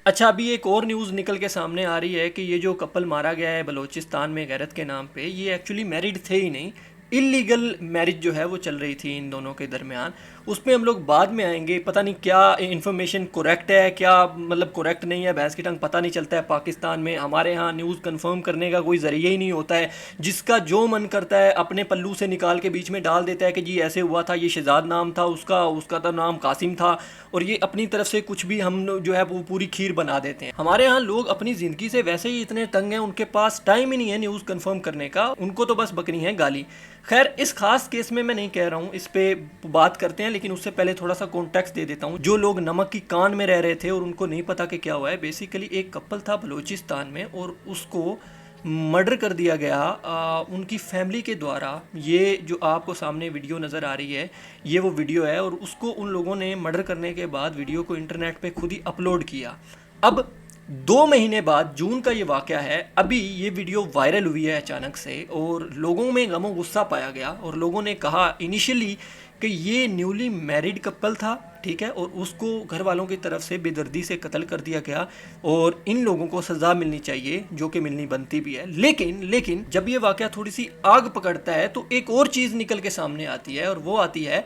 اچھا، ابھی ایک اور نیوز نکل کے سامنے آ رہی ہے کہ یہ جو کپل مارا گیا ہے بلوچستان میں غیرت کے نام پہ، یہ ایکچولی میرڈ تھے ہی نہیں، انلیگل میرج جو ہے وہ چل رہی تھی ان دونوں کے درمیان۔ اس پہ ہم لوگ بعد میں آئیں گے، پتہ نہیں کیا انفارمیشن کریکٹ ہے، کیا مطلب کریکٹ نہیں ہے، بحث کی ٹنگ پتہ نہیں چلتا ہے پاکستان میں۔ ہمارے ہاں نیوز کنفرم کرنے کا کوئی ذریعہ ہی نہیں ہوتا ہے، جس کا جو من کرتا ہے اپنے پلو سے نکال کے بیچ میں ڈال دیتا ہے کہ جی ایسے ہوا تھا، یہ شہزاد نام تھا اس کا تو نام قاسم تھا، اور یہ اپنی طرف سے کچھ بھی ہم جو ہے وہ پوری کھیر بنا دیتے ہیں۔ ہمارے ہاں لوگ اپنی زندگی سے ویسے ہی اتنے تنگ ہیں، ان کے پاس ٹائم ہی نہیں ہے نیوز کنفرم کرنے کا، ان کو تو بس بکنی ہے گالی۔ خیر، اس خاص کیس میں نہیں کہہ رہا ہوں، اس پہ بات کرتے ہیں، لیکن اس سے پہلے تھوڑا سا کانٹیکسٹ دے دیتا ہوں۔ جو لوگ نمک کی کان میں رہ رہے تھے اور ان کو نہیں پتا کہ کیا ہوا ہے، بیسیکلی ایک کپل تھا بلوچستان میں اور اس کو مرڈر کر دیا گیا ان کی فیملی کے دوارا۔ یہ جو آپ کو سامنے ویڈیو نظر آ رہی ہے، یہ وہ ویڈیو ہے، اور اس کو ان لوگوں نے مرڈر کرنے کے بعد ویڈیو کو انٹرنیٹ پہ خود ہی اپلوڈ کیا۔ اب 2 مہینے بعد، جون کا یہ واقعہ ہے، ابھی یہ ویڈیو وائرل ہوئی ہے اچانک سے، اور لوگوں میں غم و غصہ پایا گیا، اور لوگوں نے کہا انیشلی کہ یہ نیولی میریڈ کپل تھا، ٹھیک ہے، اور اس کو گھر والوں کی طرف سے بے دردی سے قتل کر دیا گیا، اور ان لوگوں کو سزا ملنی چاہیے، جو کہ ملنی بنتی بھی ہے۔ لیکن جب یہ واقعہ تھوڑی سی آگ پکڑتا ہے تو ایک اور چیز نکل کے سامنے آتی ہے، اور وہ آتی ہے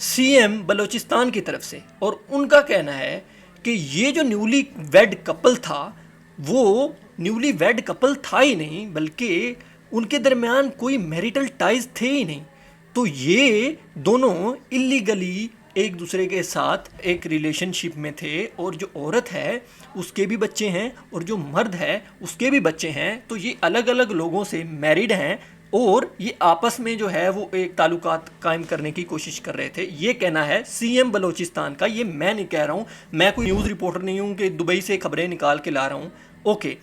سی ایم بلوچستان کی طرف سے، اور ان کا کہنا ہے کہ یہ جو نیولی ویڈ کپل تھا، وہ نیولی ویڈ کپل تھا ہی نہیں، بلکہ ان کے درمیان کوئی میریٹل ٹائز تھے ہی نہیں، تو یہ دونوں اللیگلی ایک دوسرے کے ساتھ ایک ریلیشن شپ میں تھے، اور جو عورت ہے اس کے بھی بچے ہیں اور جو مرد ہے اس کے بھی بچے ہیں، تو یہ الگ الگ لوگوں سے میریڈ ہیں، اور یہ آپس میں جو ہے وہ ایک تعلقات قائم کرنے کی کوشش کر رہے تھے۔ یہ کہنا ہے سی ایم بلوچستان کا، یہ میں نہیں کہہ رہا ہوں، میں کوئی نیوز رپورٹر نہیں ہوں کہ دبئی سے خبریں نکال کے لا رہا ہوں۔ اوکے،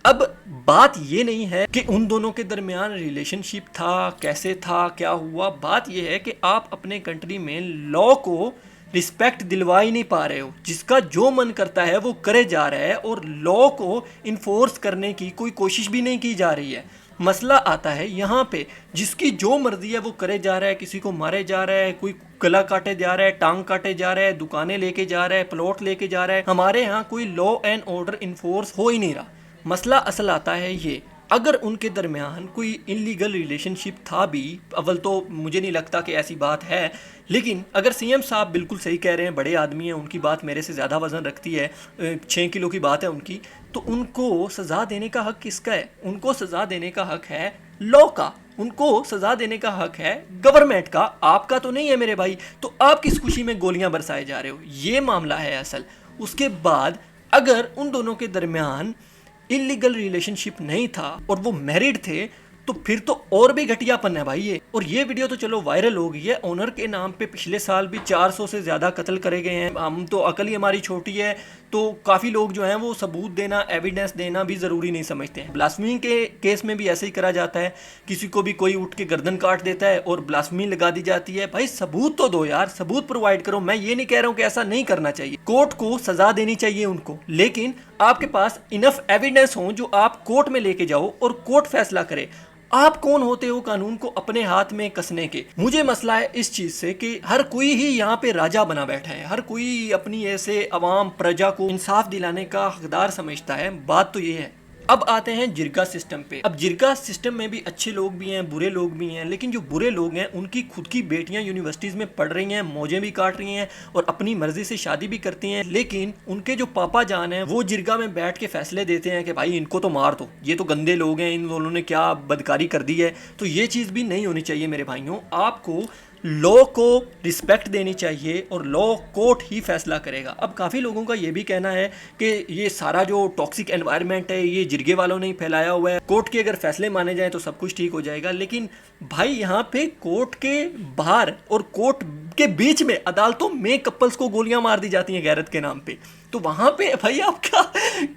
اب بات یہ نہیں ہے کہ ان دونوں کے درمیان ریلیشن شپ تھا، کیسے تھا، کیا ہوا، بات یہ ہے کہ آپ اپنے کنٹری میں لا کو رسپیکٹ دلوا ہی نہیں پا رہے ہو، جس کا جو من کرتا ہے وہ کرے جا رہا ہے، اور لا کو انفورس کرنے کی کوئی کوشش بھی نہیں کی جا رہی ہے۔ مسئلہ آتا ہے یہاں پہ، جس کی جو مرضی ہے وہ کرے جا رہا ہے، کسی کو مارے جا رہا ہے، کوئی گلا کاٹے جا رہا ہے، ٹانگ کاٹے جا رہا ہے، دکانیں لے کے جا رہا ہے، پلاٹ لے کے جا رہا ہے۔ ہمارے ہاں کوئی لا اینڈ آرڈر انفورس ہو ہی نہیں رہا۔ مسئلہ اصل آتا ہے یہ، اگر ان کے درمیان کوئی انلیگل ریلیشن شپ تھا بھی، اول تو مجھے نہیں لگتا کہ ایسی بات ہے، لیکن اگر سی ایم صاحب بالکل صحیح کہہ رہے ہیں، بڑے آدمی ہیں، ان کی بات میرے سے زیادہ وزن رکھتی ہے، 6 کلو کی بات ہے ان کی، تو ان کو سزا دینے کا حق کس کا ہے؟ ان کو سزا دینے کا حق ہے لا کا، ان کو سزا دینے کا حق ہے گورنمنٹ کا، آپ کا تو نہیں ہے میرے بھائی۔ تو آپ کس خوشی میں گولیاں برسائے جا رہے ہو؟ یہ معاملہ ہے اصل۔ اس کے بعد اگر ان دونوں کے درمیان انلیگل ریلیشن شپ نہیں تھا اور وہ میریڈ تھے، تو پھر تو اور بھی گھٹیا پن ہے بھائی یہ۔ اور یہ ویڈیو تو چلو وائرل ہو گئی ہے، اونر کے نام پہ پچھلے سال بھی 400 سے زیادہ قتل کرے گئے ہیں۔ ہم تو عقل ہی ہماری چھوٹی ہے، تو کافی لوگ جو ہیں وہ ثبوت دینا، ایویڈنس دینا بھی ضروری نہیں سمجھتے ہیں۔ بلاسفیمی کے کیس میں بھی ایسے ہی کرا جاتا ہے، کسی کو بھی کوئی اٹھ کے گردن کاٹ دیتا ہے اور بلاسفیمی لگا دی جاتی ہے۔ بھائی ثبوت تو دو یار، ثبوت پرووائڈ کرو۔ میں یہ نہیں کہہ رہا ہوں کہ ایسا نہیں کرنا چاہیے، کورٹ کو سزا دینی چاہیے ان کو، لیکن آپ کے پاس انف ایویڈنس ہوں جو آپ کورٹ میں لے کے جاؤ اور کورٹ فیصلہ کرے۔ آپ کون ہوتے ہو قانون کو اپنے ہاتھ میں کسنے کے؟ مجھے مسئلہ ہے اس چیز سے کہ ہر کوئی ہی یہاں پہ راجا بنا بیٹھا ہے، ہر کوئی اپنی ایسے عوام پرجا کو انصاف دلانے کا حقدار سمجھتا ہے۔ بات تو یہ ہے۔ اب آتے ہیں جرگا سسٹم پہ۔ اب جرگا سسٹم میں بھی اچھے لوگ بھی ہیں، برے لوگ بھی ہیں، لیکن جو برے لوگ ہیں ان کی خود کی بیٹیاں یونیورسٹیز میں پڑھ رہی ہیں، موجیں بھی کاٹ رہی ہیں اور اپنی مرضی سے شادی بھی کرتی ہیں، لیکن ان کے جو پاپا جان ہیں وہ جرگا میں بیٹھ کے فیصلے دیتے ہیں کہ بھائی ان کو تو مار دو، یہ تو گندے لوگ ہیں، ان دونوں نے کیا بدکاری کر دی ہے۔ تو یہ چیز بھی نہیں ہونی چاہیے میرے بھائیوں۔ آپ کو لا کو رسپیکٹ دینی چاہیے اور لا کورٹ ہی فیصلہ کرے گا۔ اب کافی لوگوں کا یہ بھی کہنا ہے کہ یہ سارا جو ٹاکسک انوائرمنٹ ہے یہ جرگے والوں نے ہی پھیلایا ہوا ہے، کورٹ کے اگر فیصلے مانے جائیں تو سب کچھ ٹھیک ہو جائے گا۔ لیکن بھائی یہاں پہ کورٹ کے باہر اور کورٹ کے بیچ میں عدالتوں میں کپلز کو گولیاں مار دی جاتی ہیں غیرت کے نام پہ، تو وہاں پہ بھائی آپ کیا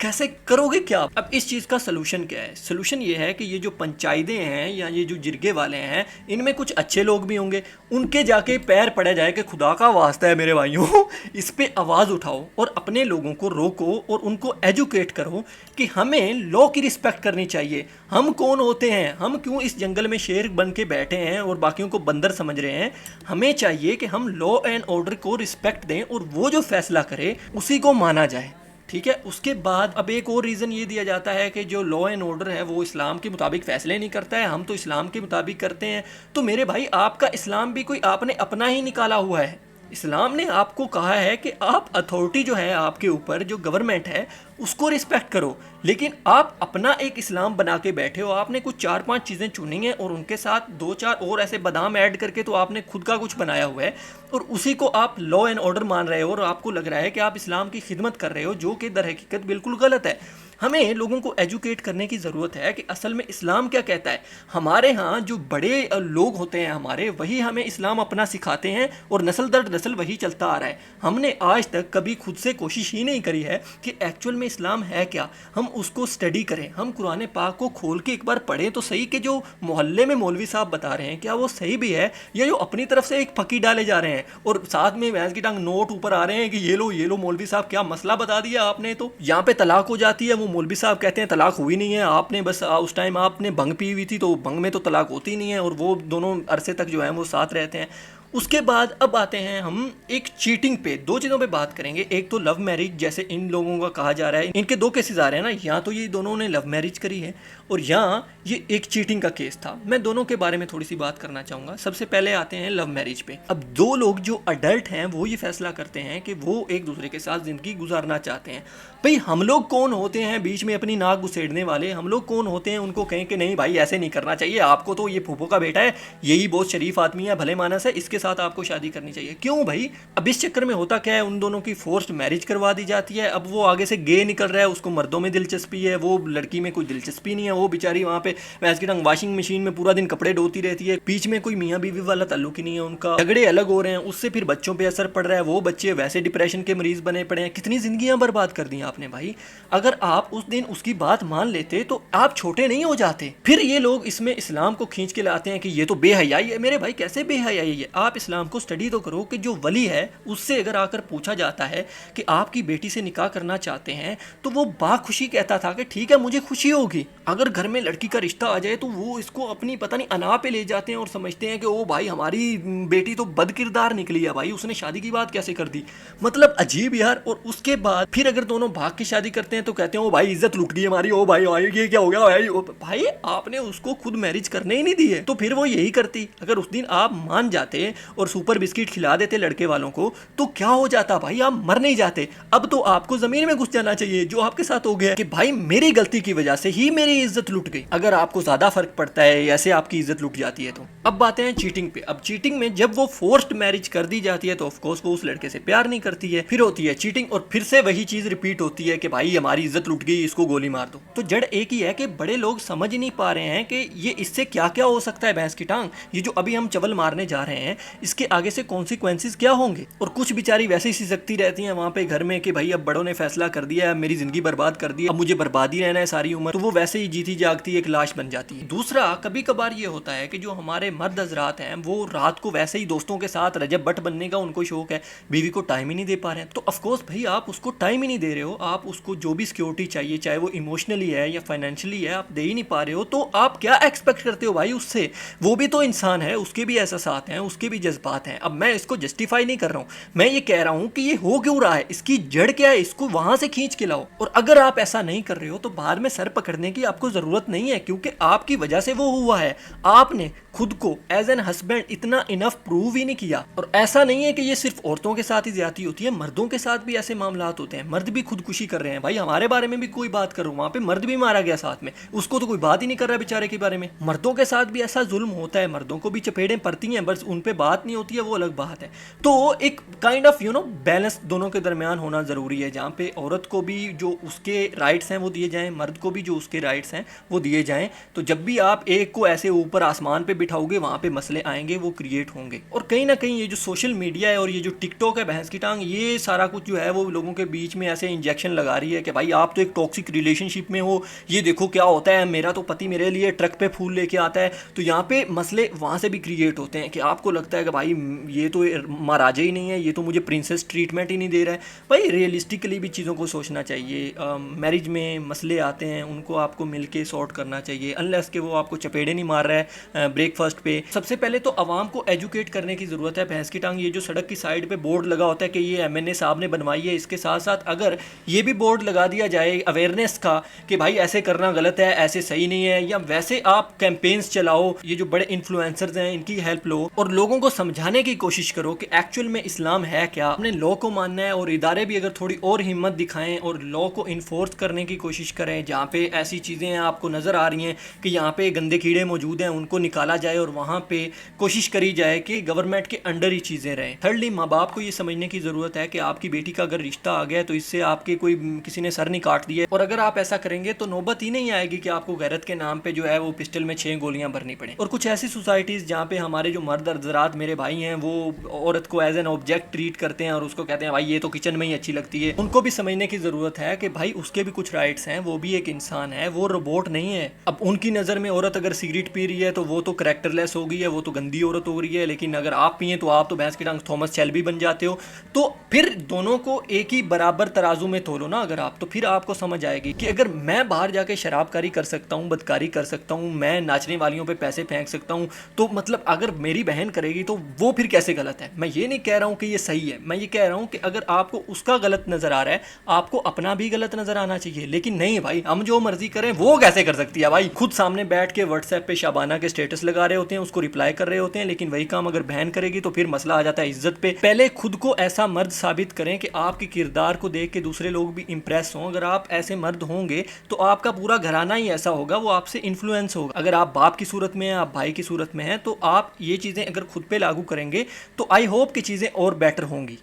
کیسے کرو گے کیا؟ اب اس چیز کا سلوشن کیا ہے؟ سلوشن یہ ہے کہ یہ جو پنچایتیں ہیں یا یہ جو جرگے والے ہیں، ان میں کچھ اچھے لوگ بھی ہوں گے، ان کے جا کے پیر پڑے جائے کہ خدا کا واسطہ ہے میرے بھائیوں، اس پہ آواز اٹھاؤ اور اپنے لوگوں کو روکو اور ان کو ایجوکیٹ کرو کہ ہمیں لا کی رسپیکٹ کرنی چاہیے۔ ہم کون ہوتے ہیں؟ ہم کیوں اس جنگل میں شیر بن کے بیٹھے ہیں اور باقیوں کو بندر سمجھ رہے ہیں؟ ہمیں چاہیے کہ ہم لا اینڈ آرڈر کو رسپیکٹ دیں اور وہ جو فیصلہ کرے اسی کو مانا جائے۔ ٹھیک ہے. اس کے بعد اب ایک اور ریزن یہ دیا جاتا ہے کہ جو لا اینڈ آرڈر ہے وہ اسلام کے مطابق فیصلے نہیں کرتا ہے, ہم تو اسلام کے مطابق کرتے ہیں. تو میرے بھائی آپ کا اسلام بھی کوئی آپ نے اپنا ہی نکالا ہوا ہے. اسلام نے آپ کو کہا ہے کہ آپ اتھارٹی جو ہے آپ کے اوپر, جو گورنمنٹ ہے اس کو رسپیکٹ کرو, لیکن آپ اپنا ایک اسلام بنا کے بیٹھے ہو. آپ نے کچھ 4-5 چیزیں چنی ہیں اور ان کے ساتھ 2-4 اور ایسے بادام ایڈ کر کے تو آپ نے خود کا کچھ بنایا ہوا ہے, اور اسی کو آپ لا اینڈ آرڈر مان رہے ہو, اور آپ کو لگ رہا ہے کہ آپ اسلام کی خدمت کر رہے ہو, جو کہ در حقیقت بالکل غلط ہے. ہمیں لوگوں کو ایجوکیٹ کرنے کی ضرورت ہے کہ اصل میں اسلام کیا کہتا ہے. ہمارے ہاں جو بڑے لوگ ہوتے ہیں ہمارے, وہی ہمیں اسلام اپنا سکھاتے ہیں, اور نسل در نسل وہی چلتا آ رہا ہے. ہم نے آج تک کبھی خود سے کوشش ہی نہیں کری ہے کہ ایکچوئل میں اسلام ہے کیا, ہم اس کو اسٹڈی کریں, ہم قرآن پاک کو کھول کے ایک بار پڑھیں تو صحیح کہ جو محلے میں مولوی صاحب بتا رہے ہیں کیا وہ صحیح بھی ہے, یا جو اپنی طرف سے ایک پھکی ڈالے جا رہے ہیں اور ساتھ میں بھینس کی ٹانگ نوٹ اوپر آ رہے ہیں کہ یہ لو مولوی صاحب کیا مسئلہ بتا دیا آپ نے. تو یہاں پہ طلاق ہو جاتی ہے, وہ مولوی صاحب کہتے ہیں طلاق ہوئی نہیں ہے, آپ نے بس اس ٹائم آپ نے بھنگ پی ہوئی تھی, تو بھنگ میں تو طلاق ہوتی نہیں ہے, اور وہ دونوں عرصے تک جو ہیں وہ ساتھ رہتے ہیں. اس کے بعد اب آتے ہیں ہم ایک چیٹنگ پہ. 2 چیزوں پہ بات کریں گے. ایک تو لو میرج, جیسے ان لوگوں کا کہا جا رہا ہے, ان کے 2 کیسز آ رہے ہیں نا, یہاں تو یہ دونوں نے لو میرج کری ہے اور یہاں یہ ایک چیٹنگ کا کیس تھا. میں دونوں کے بارے میں تھوڑی سی بات کرنا چاہوں گا. سب سے پہلے آتے ہیں لو میرج پہ. اب 2 لوگ جو اڈلٹ ہیں وہ یہ فیصلہ کرتے ہیں کہ وہ ایک دوسرے کے ساتھ زندگی گزارنا چاہتے ہیں. بھئی ہم لوگ کون ہوتے ہیں بیچ میں اپنی ناک گھسیڑنے والے؟ ہم لوگ کون ہوتے ہیں ان کو کہیں کہ نہیں بھائی ایسے نہیں کرنا چاہیے, آپ کو تو یہ پھوپھو کا بیٹا ہے, یہی بہت شریف آدمی ہے, بھلے مانس ہے, اس کے ساتھ آپ کو شادی کرنی چاہیے. کیوں بھائی؟ اب اس چکر میں ہوتا کیا ہے, ان دونوں کی فورسڈ میرج کروا دی جاتی ہے. اب وہ آگے سے گے نکل رہا ہے, اس کو مردوں میں دلچسپی ہے, وہ لڑکی میں کوئی دلچسپی نہیں ہے, وہ بیچاری وہاں پہ ویسے کی ٹنگ واشنگ مشین میں پورا دن کپڑے دھوتی رہتی ہے, بیچ میں کوئی میاں بیوی والا تعلق ہی نہیں ہے ان کا, جھگڑے الگ ہو رہے ہیں, اس سے پھر بچوں پہ اثر پڑ رہا ہے, وہ بچے ویسے ڈپریشن کے مریض بنے پڑے ہیں. کتنی زندگیاں برباد کر دی آپ نے بھائی. اگر آپ اس دن اس کی بات مان لیتے تو آپ چھوٹے نہیں ہو جاتے. پھر یہ لوگ اس میں اسلام کو کھینچ کے لاتے ہیں کہ یہ تو بے حیائی ہے. میرے بھائی کیسے بے حیائی ہے؟ آپ اسلام کو اسٹڈی تو کرو کہ جو ولی ہے اس سے اگر آ کر پوچھا جاتا ہے کہ آپ کی بیٹی سے نکاح کرنا چاہتے ہیں تو وہ باخوشی کہتا تھا کہ ٹھیک ہے مجھے خوشی ہوگی. اگر گھر میں لڑکی کا رشتہ آ جائے تو وہ اس کو اپنی پتہ نہیں انا پہ لے جاتے ہیں اور سمجھتے ہیں کہ او بھائی ہماری بیٹی تو بد کردار نکلی ہے بھائی, اس نے شادی کی بات کیسے کر دی. مطلب عجیب یار. اور اس کے بعد پھر اگر دونوں بھاگ کے شادی کرتے ہیں تو کہتے ہیں او بھائی عزت لٹ گئی ہماری, او بھائی یہ کیا ہو گیا بھائی. بھائی آپ نے اس کو خود میرج کرنے ہی نہیں دی ہے, تو پھر وہ یہی کرتی. اگر اس دن آپ مان جاتے اور سپر بسکٹ کھلا دیتے لڑکے والوں کو تو کیا ہو جاتا بھائی, آپ مر نہیں جاتے. اب تو آپ کو زمین میں گھس جانا چاہیے جو آپ کے ساتھ ہو گیا کہ بھائی میری غلطی کی وجہ سے ہی میری عزت لٹ گئی. اگر آپ کو زیادہ فرق پڑتا ہے ایسے آپ کی عزت لٹ جاتی ہے تو. اب باتیں ہیں چیٹنگ پہ. اب چیٹنگ میں جب وہ فورسڈ میرج کر دی جاتی ہے تو آف کورس وہ اس لڑکے سے پیار نہیں کرتی ہے, پھر ہوتی ہے چیٹنگ, اور پھر سے وہی چیز ریپیٹ ہوتی ہے کہ بھائی ہماری عزت لٹ گئی, اس کو گولی مار دو. تو جڑ ایک ہی ہے کہ بڑے لوگ سمجھ نہیں پا رہے ہیں کہ یہ اس سے کیا کیا ہو سکتا ہے. بھینس کی ٹانگ, یہ جو ابھی ہم چول مارنے جا رہے ہیں اس کے آگے سے کانسیکوینسز کیا ہوں گے. اور کچھ بیچاری ویسے ہی سکتی رہتی ہیں وہاں پہ گھر میں کہ بھائی اب بڑوں نے فیصلہ کر دیا ہے, میری زندگی برباد کر دی, اب مجھے برباد ہی رہنا ہے ساری عمر, تو وہ ویسے ہی جیتی جاگتی ایک لاش بن جاتی ہے. دوسرا کبھی کبھار یہ ہوتا ہے کہ جو ہمارے مرد حضرات ہیں وہ رات کو ویسے ہی دوستوں کے ساتھ رجب بٹ بننے کا ان کو شوق ہے, بیوی کو ٹائم ہی نہیں دے پا رہے ہیں. تو آف کورس بھائی آپ اس کو ٹائم ہی نہیں دے رہے ہو, آپ اس کو جو بھی سیکورٹی چاہیے چاہے وہ ایموشنلی ہے یا فائنینشلی ہے آپ دے ہی نہیں پا رہے ہو, تو آپ کیا ایکسپیکٹ کرتے ہو بھائی اس سے. وہ بھی تو انسان ہے, اس کے بھی احساسات ہیں, اس کے بھی جذبات ہیں. اب میں اس کو جسٹیفائی نہیں کر رہا ہوں, میں یہ کہہ رہا ہوں کہ یہ ہو کیوں رہا ہے, اس کی جڑ کیا ہے, اس کو وہاں سے کھینچ کے لاؤ. اور اگر آپ ایسا نہیں کر رہے ہو تو بعد میں سر پکڑنے کی آپ کو ضرورت نہیں ہے, کیونکہ آپ کی وجہ سے وہ ہوا ہے. آپ نے خود کو ایز این ہسبینڈ اتنا انف پروو ہی نہیں کیا. اور ایسا نہیں ہے کہ یہ صرف عورتوں کے ساتھ ہی زیادتی ہوتی ہے, مردوں کے ساتھ بھی ایسے معاملات ہوتے ہیں. مرد بھی خودکشی کر رہے ہیں بھائی. ہمارے بارے میں بھی کوئی بات کرو, وہاں پہ مرد بھی مارا گیا ساتھ میں, اس کو تو کوئی بات ہی نہیں کر رہا بیچارے کے بارے میں. مردوں کے ساتھ بھی ایسا ظلم ہوتا ہے, مردوں کو بھی چپیڑیں پڑتی ہیں, بس ان پہ بات نہیں ہوتی ہے, وہ الگ بات ہے. تو ایک کائنڈ آف بیلنس دونوں کے درمیان ہونا ضروری ہے, جہاں پہ عورت کو بھی جو اس کے رائٹس ہیں وہ دیے جائیں, مرد کو بھی جو اس کے رائٹس ہیں وہ دیے جائیں. تو جب بھی آپ ایک کو ایسے اوپر آسمان پہ بٹھاؤ گے وہاں پہ مسئلے آئیں گے, وہ کریٹ ہوں گے. اور کہیں نہ کہیں یہ جو سوشل میڈیا ہے اور یہ جو ٹک ٹاک ہے بھینس کی ٹانگ, یہ سارا کچھ جو ہے وہ لوگوں کے بیچ میں ایسے انجیکشن لگا رہی ہے کہ بھائی آپ تو ایک ٹاکسک ریلیشن شپ میں ہو, یہ دیکھو کیا ہوتا ہے, میرا تو پتی میرے لیے ٹرک پہ پھول لے کے آتا ہے. تو یہاں پہ مسئلے وہاں سے بھی کریٹ ہوتے ہیں کہ آپ کو لگتا ہے کہ بھائی یہ تو مہاراجا ہی نہیں ہے, یہ تو مجھے پرنسس ٹریٹمنٹ ہی نہیں دے رہا ہے. بھائی ریئلسٹکلی بھی چیزوں کو سوچنا چاہیے. میرج میں مسئلے آتے ہیں, ان کو آپ کو مل کے سارٹ کرنا چاہیے, انلیس کہ وہ آپ کو چپیڑے نہیں مار رہا ہے, بریک فاسٹ پہ. سب سے پہلے تو عوام کو ایجوکیٹ کرنے کی ضرورت ہے. بھینس کی ٹانگ یہ جو سڑک کی سائڈ پہ بورڈ لگا ہوتا ہے کہ یہ ایم این اے صاحب نے بنوائی ہے, اس کے ساتھ ساتھ اگر یہ بھی بورڈ لگا دیا جائے اویئرنیس کا کہ بھائی ایسے کرنا غلط ہے, ایسے صحیح نہیں ہے, یا ویسے آپ کیمپینز چلاؤ, یہ جو بڑے انفلوئنسرز ہیں ان کی ہیلپ لو اور لوگوں کو سمجھانے کی کوشش کرو کہ ایکچوئل میں اسلام ہے کیا. اپنے لا کو ماننا ہے, اور ادارے بھی اگر تھوڑی اور ہمت دکھائیں اور لا کو انفورس کرنے کی کوشش کریں. جہاں پہ ایسی چیزیں آپ کو نظر آ رہی ہیں کہ یہاں پہ گندے کیڑے موجود ہیں, ان کو نکالا جائے اور وہاں پہ کوشش کری جائے کہ گورنمنٹ کے انڈر ہی چیزیں رہیں. تھرڈلی, ماں باپ کو یہ سمجھنے کی ضرورت ہے کہ آپ کی بیٹی کا اگر رشتہ آ گیا تو اس سے آپ کے کوئی کسی نے سر نہیں کاٹ دیا, اور اگر آپ ایسا کریں گے تو نوبت ہی نہیں آئے گی کہ آپ کو غیرت کے نام پہ جو ہے وہ پسٹل میں 6 گولیاں بھرنی پڑیں. اور کچھ ایسی سوسائٹیز جہاں پہ ہمارے جو مرد حضرات میرے بھائی ہیں وہ عورت کو ایز این آبجیکٹ ٹریٹ کرتے ہیں اور اس کو کہتے ہیں بھائی یہ تو کچن میں ہی اچھی لگتی ہے. ان کو بھی سمجھنے کی ضرورت ہے کہ بھائی اس کے بھی کچھ رائٹس ہیں, وہ بھی ایک انسان ہے, وہ روبوٹ نہیں ہے. اب ان کی نظر میں عورت اگر سگریٹ پی رہی ہے تو وہ تو کریکٹر لیس ہو گئی ہے, وہ تو گندی عورت ہو رہی ہے, لیکن اگر آپ پئیں تو آپ تو بھینس کی ٹانگ تھامس شیلبی بن جاتے ہو. تو پھر دونوں کو ایک ہی برابر ترازو میں تولو نا اگر آپ, تو پھر آپ کو سمجھ آئے گی کہ اگر میں باہر جا کے شراب کاری کر سکتا ہوں, بدکاری کر سکتا ہوں, میں ناچنے والیوں پہ پیسے پھینک سکتا ہوں, تو مطلب اگر میری بہن کرے گی تو وہ پھر کیسے غلط ہے. میں یہ نہیں کہہ رہا ہوں کہ یہ صحیح ہے, میں یہ کہہ رہا ہوں کہ اگر آپ کو اس کا غلط نظر آ رہا ہے, آپ کو اپنا بھی غلط نظر آنا چاہیے. لیکن نہیں بھائی, ہم جو مرضی کریں وہ کیسے کر سکتی ہے بھائی. خود سامنے بیٹھ کے واٹس ایپ پہ شابانہ کے سٹیٹس لگا رہے ہوتے ہیں, اس کو رپلائی کر رہے ہوتے ہیں, لیکن وہی کام اگر بہن کرے گی تو پھر مسئلہ آ جاتا ہے عزت پہ. پہلے خود کو ایسا مرد ثابت کریں کہ آپ کے کردار کو دیکھ کے دوسرے لوگ بھی امپریس ہوں. اگر آپ ایسے مرد ہوں گے تو آپ کا پورا گھرانہ ہی ایسا ہوگا, وہ آپ سے انفلوئنس ہوگا. اگر آپ باپ کی صورت میں ہیں, آپ بھائی کی صورت میں ہیں, تو آپ یہ چیزیں اگر خود پہ لاگو کریں گے تو آئی ہوپ کہ چیزیں اور بیٹر ہوں گی.